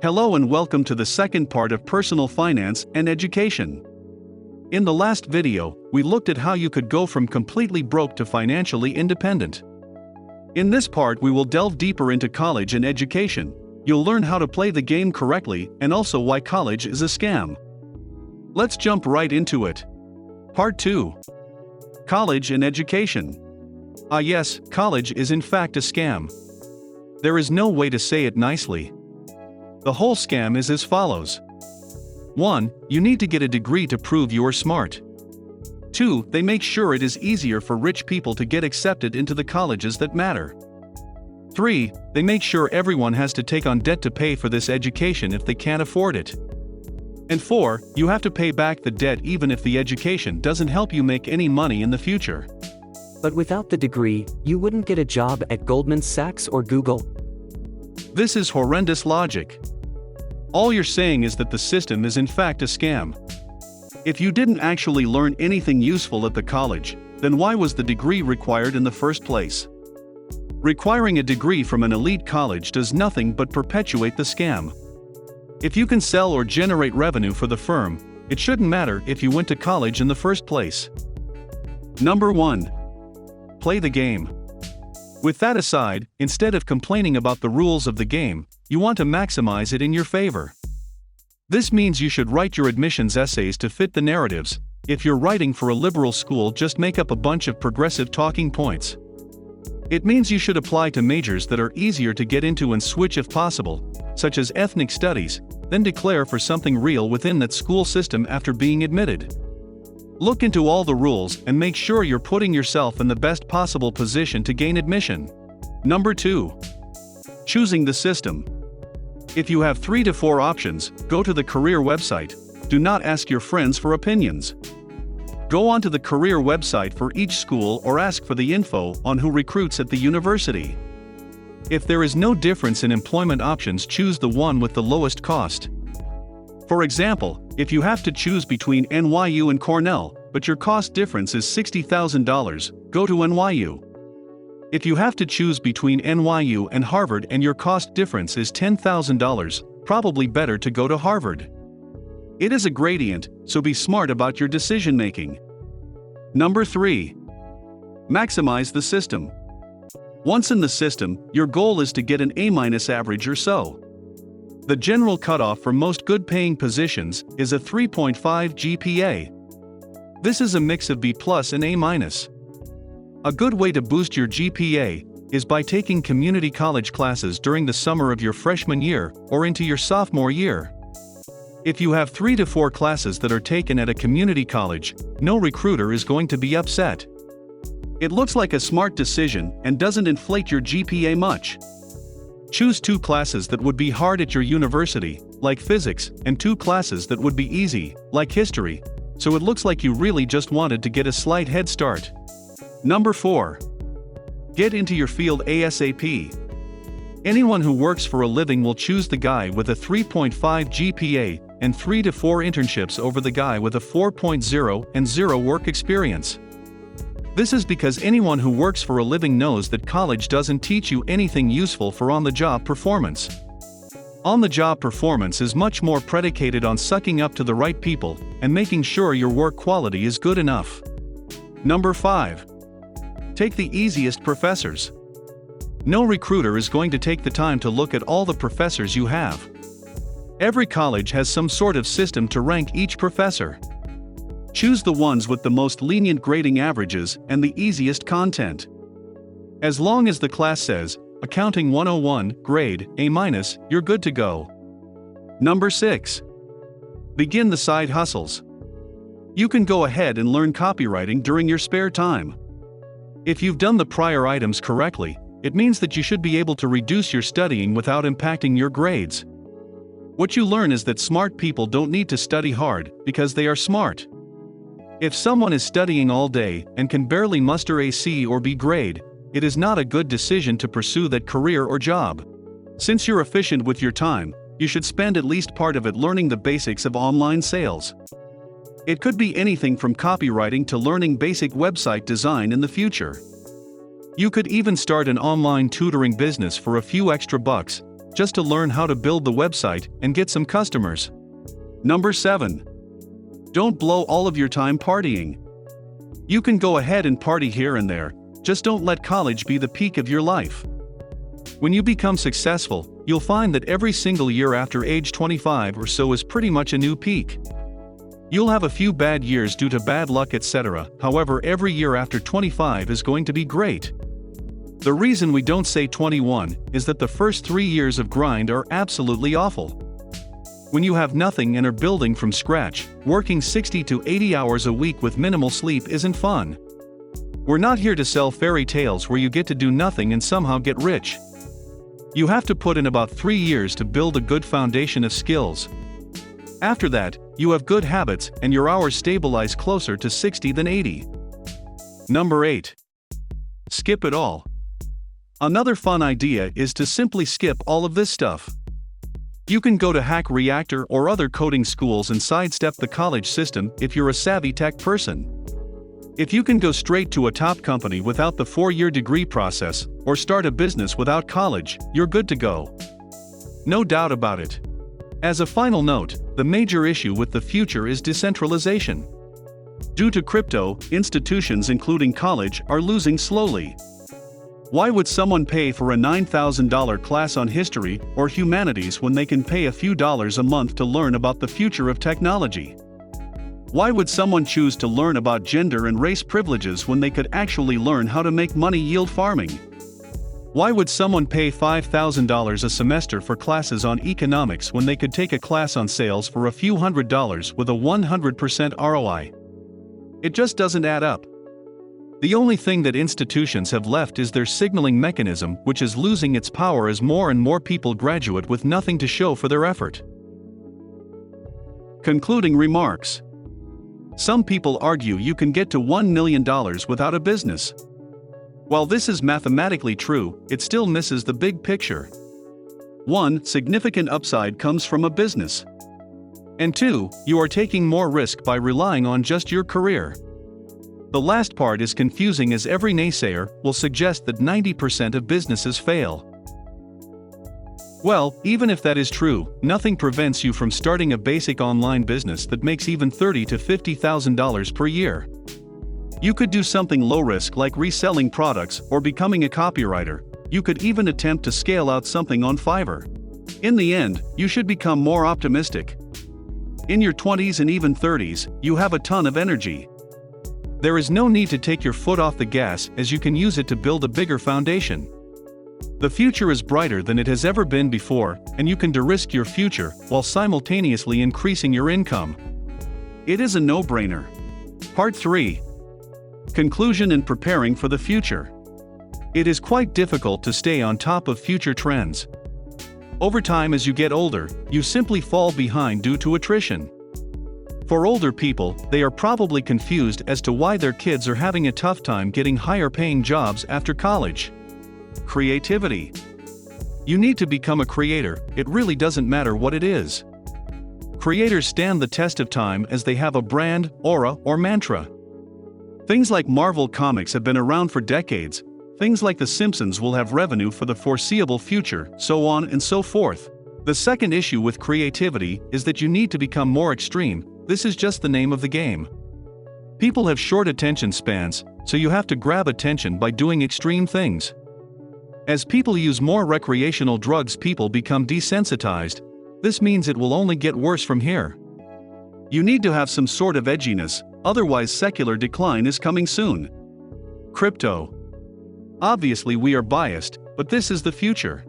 Hello and welcome to the second part of personal finance and education. In the last video, we looked at how you could go from completely broke to financially independent. In this part, we will delve deeper into college and education. You'll learn how to play the game correctly and also why college is a scam. Let's jump right into it. Part 2. College and education. Yes, college is in fact a scam. There is no way to say it nicely. The whole scam is as follows. 1. You need to get a degree to prove you are smart. 2. They make sure it is easier for rich people to get accepted into the colleges that matter. 3. They make sure everyone has to take on debt to pay for this education if they can't afford it. And 4. You have to pay back the debt even if the education doesn't help you make any money in the future. But without the degree, you wouldn't get a job at Goldman Sachs or Google. This is horrendous logic. All you're saying is that the system is in fact a scam. If you didn't actually learn anything useful at the college, then why was the degree required in the first place? Requiring a degree from an elite college does nothing but perpetuate the scam. If you can sell or generate revenue for the firm, it shouldn't matter if you went to college in the first place. Number 1. Play the game. With that aside, instead of complaining about the rules of the game, you want to maximize it in your favor. This means you should write your admissions essays to fit the narratives. If you're writing for a liberal school, just make up a bunch of progressive talking points. It means you should apply to majors that are easier to get into and switch if possible, such as ethnic studies, then declare for something real within that school system after being admitted. Look into all the rules and make sure you're putting yourself in the best possible position to gain admission. Number 2. Choosing the system. If you have 3 to 4 options, go to the career website. Do not ask your friends for opinions. Go onto the career website for each school or ask for the info on who recruits at the university. If there is no difference in employment options, choose the one with the lowest cost. For example, if you have to choose between NYU and Cornell, but your cost difference is $60,000, go to NYU. If you have to choose between NYU and Harvard and your cost difference is $10,000, probably better to go to Harvard. It is a gradient, so be smart about your decision making. Number 3. Maximize the system. Once in the system, your goal is to get an A- average or so. The general cutoff for most good-paying positions is a 3.5 GPA. This is a mix of B+ and A-. A good way to boost your GPA is by taking community college classes during the summer of your freshman year or into your sophomore year. If you have 3 to 4 classes that are taken at a community college, no recruiter is going to be upset. It looks like a smart decision and doesn't inflate your GPA much. Choose 2 classes that would be hard at your university, like physics, and 2 classes that would be easy, like history, so it looks like you really just wanted to get a slight head start. Number 4. Get into your field ASAP. Anyone who works for a living will choose the guy with a 3.5 GPA and 3 to 4 internships over the guy with a 4.0 and 0 work experience. This is because anyone who works for a living knows that college doesn't teach you anything useful for on-the-job performance. On-the-job performance is much more predicated on sucking up to the right people and making sure your work quality is good enough. Number 5. Take the easiest professors. No recruiter is going to take the time to look at all the professors you have. Every college has some sort of system to rank each professor. Choose the ones with the most lenient grading averages and the easiest content. As long as the class says, Accounting 101, grade A-, you're good to go. Number 6. Begin the side hustles. You can go ahead and learn copywriting during your spare time. If you've done the prior items correctly, it means that you should be able to reduce your studying without impacting your grades. What you learn is that smart people don't need to study hard because they are smart. If someone is studying all day and can barely muster a C or B grade, it is not a good decision to pursue that career or job. Since you're efficient with your time, you should spend at least part of it learning the basics of online sales. It could be anything from copywriting to learning basic website design in the future. You could even start an online tutoring business for a few extra bucks, just to learn how to build the website and get some customers. Number 7. Don't blow all of your time partying. You can go ahead and party here and there, just don't let college be the peak of your life. When you become successful, you'll find that every single year after age 25 or so is pretty much a new peak. You'll have a few bad years due to bad luck, etc. However, every year after 25 is going to be great. The reason we don't say 21 is that the first 3 years of grind are absolutely awful. When you have nothing and are building from scratch, working 60 to 80 hours a week with minimal sleep isn't fun. We're not here to sell fairy tales where you get to do nothing and somehow get rich. You have to put in about 3 years to build a good foundation of skills. After that, you have good habits and your hours stabilize closer to 60 than 80. Number 8. Skip it all. Another fun idea is to simply skip all of this stuff. You can go to Hack Reactor or other coding schools and sidestep the college system if you're a savvy tech person. If you can go straight to a top company without the 4-year degree process, or start a business without college, you're good to go. No doubt about it. As a final note, the major issue with the future is decentralization. Due to crypto, institutions including college are losing slowly. Why would someone pay for a $9,000 class on history or humanities when they can pay a few dollars a month to learn about the future of technology? Why would someone choose to learn about gender and race privileges when they could actually learn how to make money yield farming? Why would someone pay $5,000 a semester for classes on economics when they could take a class on sales for a few $100s with a 100% ROI? It just doesn't add up. The only thing that institutions have left is their signaling mechanism, which is losing its power as more and more people graduate with nothing to show for their effort. Concluding remarks. Some people argue you can get to $1 million without a business. While this is mathematically true, it still misses the big picture. 1. Significant upside comes from a business. And 2. You are taking more risk by relying on just your career. The last part is confusing as every naysayer will suggest that 90% of businesses fail. Well, even if that is true, nothing prevents you from starting a basic online business that makes even $30,000 to $50,000 per year. You could do something low-risk like reselling products or becoming a copywriter. You could even attempt to scale out something on Fiverr. In the end, you should become more optimistic. In your 20s and even 30s, you have a ton of energy. There is no need to take your foot off the gas, as you can use it to build a bigger foundation. The future is brighter than it has ever been before, and you can de-risk your future while simultaneously increasing your income. It is a no-brainer. Part 3. Conclusion and preparing for the future. It is quite difficult to stay on top of future trends. Over time, as you get older, you simply fall behind due to attrition. For older people, they are probably confused as to why their kids are having a tough time getting higher-paying jobs after college. Creativity. You need to become a creator, it really doesn't matter what it is. Creators stand the test of time as they have a brand, aura, or mantra. Things like Marvel Comics have been around for decades, things like The Simpsons will have revenue for the foreseeable future, so on and so forth. The second issue with creativity is that you need to become more extreme. This is just the name of the game. People have short attention spans, so you have to grab attention by doing extreme things. As people use more recreational drugs, people become desensitized. This means it will only get worse from here. You need to have some sort of edginess, otherwise secular decline is coming soon. Crypto. Obviously we are biased, but this is the future.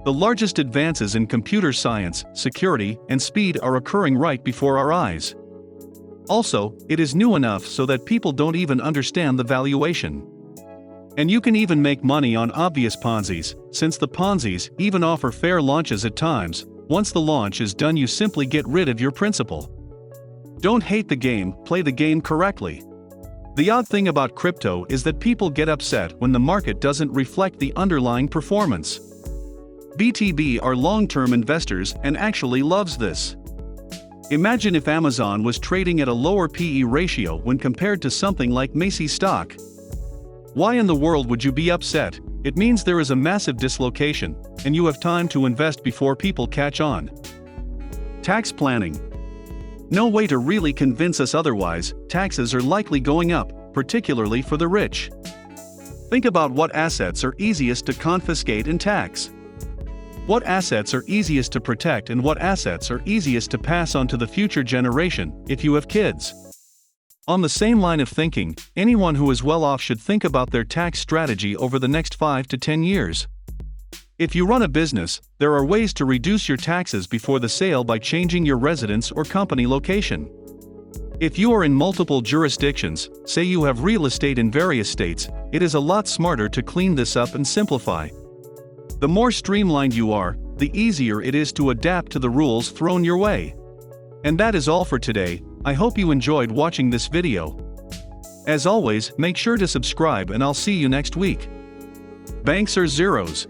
The largest advances in computer science, security, and speed are occurring right before our eyes. Also, it is new enough so that people don't even understand the valuation. And you can even make money on obvious Ponzi's, since the Ponzi's even offer fair launches at times. Once the launch is done, you simply get rid of your principal. Don't hate the game, play the game correctly. The odd thing about crypto is that people get upset when the market doesn't reflect the underlying performance. BTB are long-term investors and actually loves this. Imagine if Amazon was trading at a lower PE ratio when compared to something like Macy's stock. Why in the world would you be upset? It means there is a massive dislocation, and you have time to invest before people catch on. Tax planning. No way to really convince us otherwise, taxes are likely going up, particularly for the rich. Think about what assets are easiest to confiscate and tax. What assets are easiest to protect and what assets are easiest to pass on to the future generation, if you have kids. On the same line of thinking, anyone who is well off should think about their tax strategy over the next 5 to 10 years. If you run a business, there are ways to reduce your taxes before the sale by changing your residence or company location. If you are in multiple jurisdictions, say you have real estate in various states, it is a lot smarter to clean this up and simplify. The more streamlined you are, the easier it is to adapt to the rules thrown your way. And that is all for today. I hope you enjoyed watching this video. As always, make sure to subscribe and I'll see you next week. Banks are zeros.